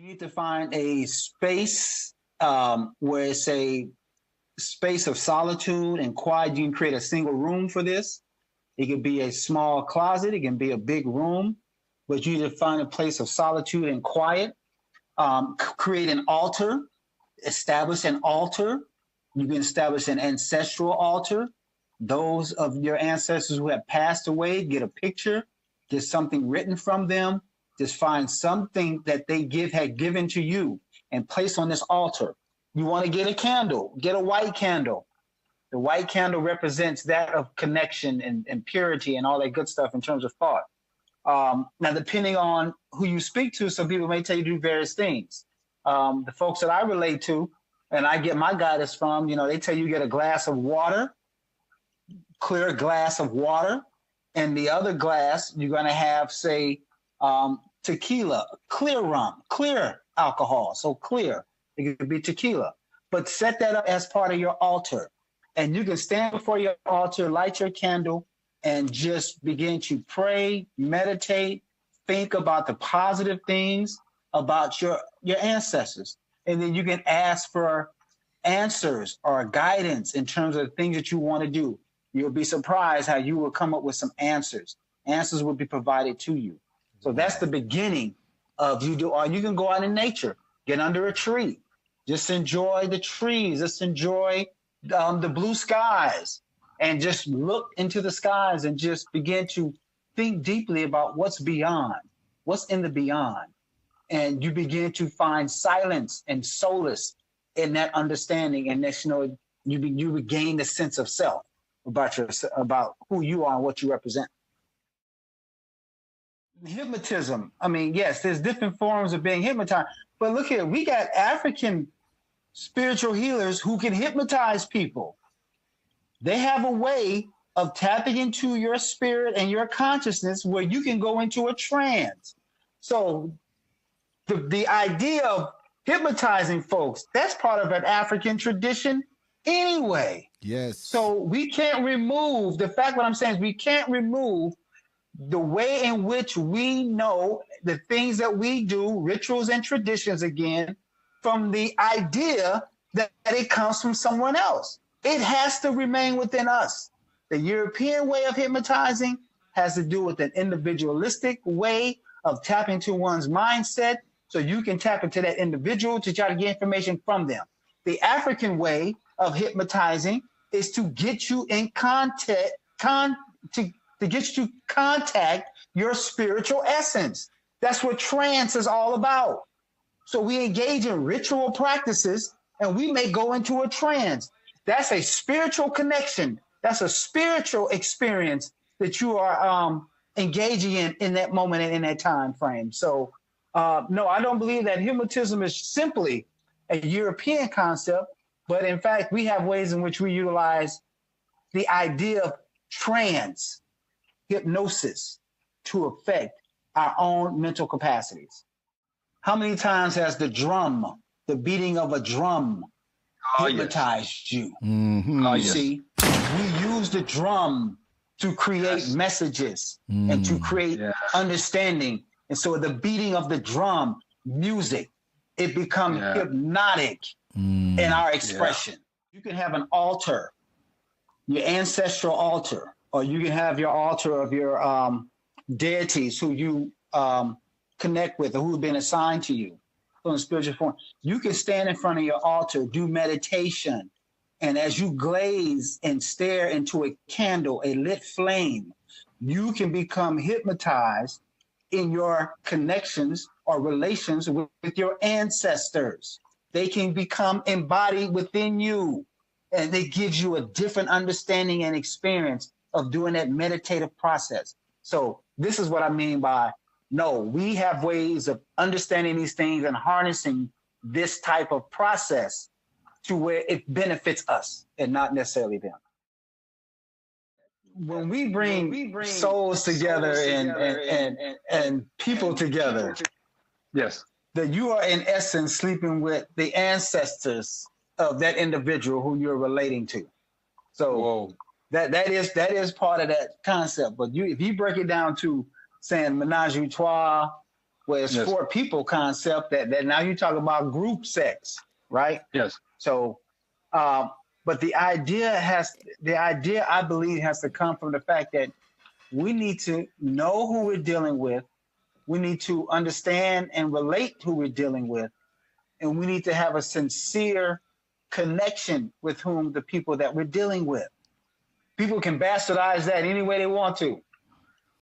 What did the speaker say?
You need to find a space where it's a space of solitude and quiet. You can create a single room for this. It could be a small closet. It can be a big room, but you need to find a place of solitude and quiet. Create an altar. Establish an altar. You can establish an ancestral altar. Those of your ancestors who have passed away, get a picture, get something written from them. Just find something that they had given to you and place on this altar. You want to get a candle, get a white candle. The white candle represents that of connection and purity and all that good stuff in terms of thought. Now, depending on who you speak to, some people may tell you to do various things. The folks that I relate to and I get my guidance from, they tell you get a glass of water, clear glass of water, and the other glass you're going to have, say, tequila, clear rum, clear alcohol, so clear. It could be tequila. But set that up as part of your altar. And you can stand before your altar, light your candle, and just begin to pray, meditate, think about the positive things about your ancestors. And then you can ask for answers or guidance in terms of the things that you want to do. You'll be surprised how you will come up with some answers. Answers will be provided to you. So that's the beginning of you do. Or you can go out in nature, get under a tree, just enjoy the trees, just enjoy the blue skies, and just look into the skies and just begin to think deeply about what's beyond, what's in the beyond. And you begin to find silence and solace in that understanding. And next, you regain the sense of self about who you are and what you represent. Hypnotism. I mean, yes, there's different forms of being hypnotized. But look here, we got African spiritual healers who can hypnotize people. They have a way of tapping into your spirit and your consciousness where you can go into a trance. So the idea of hypnotizing folks, that's part of an African tradition anyway. Yes. So we can't remove the fact, what I'm saying is we can't remove the way in which we know the things that we do, rituals and traditions again, from the idea that it comes from someone else. It has to remain within us. The European way of hypnotizing has to do with an individualistic way of tapping into one's mindset so you can tap into that individual to try to get information from them. The African way of hypnotizing is to get you in contact, to get you to contact your spiritual essence. That's what trance is all about. So we engage in ritual practices and we may go into a trance. That's a spiritual connection. That's a spiritual experience that you are engaging in that moment and in that time frame. So no, I don't believe that hypnotism is simply a European concept, but in fact, we have ways in which we utilize the idea of trance, hypnosis, to affect our own mental capacities. How many times has the beating of a drum, hypnotized you? Mm-hmm. See, we use the drum to create messages and to create understanding. And so the beating of the drum, music, it becomes hypnotic in our expression. You can have an altar, your ancestral altar, or you can have your altar of your deities who you connect with or who have been assigned to you from a spiritual form. You can stand in front of your altar, do meditation, and as you glaze and stare into a candle, a lit flame, you can become hypnotized in your connections or relations with your ancestors. They can become embodied within you, and it gives you a different understanding and experience of doing that meditative process. So this is what I mean by, no, we have ways of understanding these things and harnessing this type of process to where it benefits us and not necessarily them. When we bring souls together and people together, yes, that you are in essence sleeping with the ancestors of that individual who you're relating to. So that is part of that concept. But if you break it down to saying menage a trois, where it's Yes. for people concept that now you talk about group sex, right? Yes. So, but the idea I believe has to come from the fact that we need to know who we're dealing with. We need to understand and relate who we're dealing with. And we need to have a sincere connection with whom the people that we're dealing with. People can bastardize that any way they want to.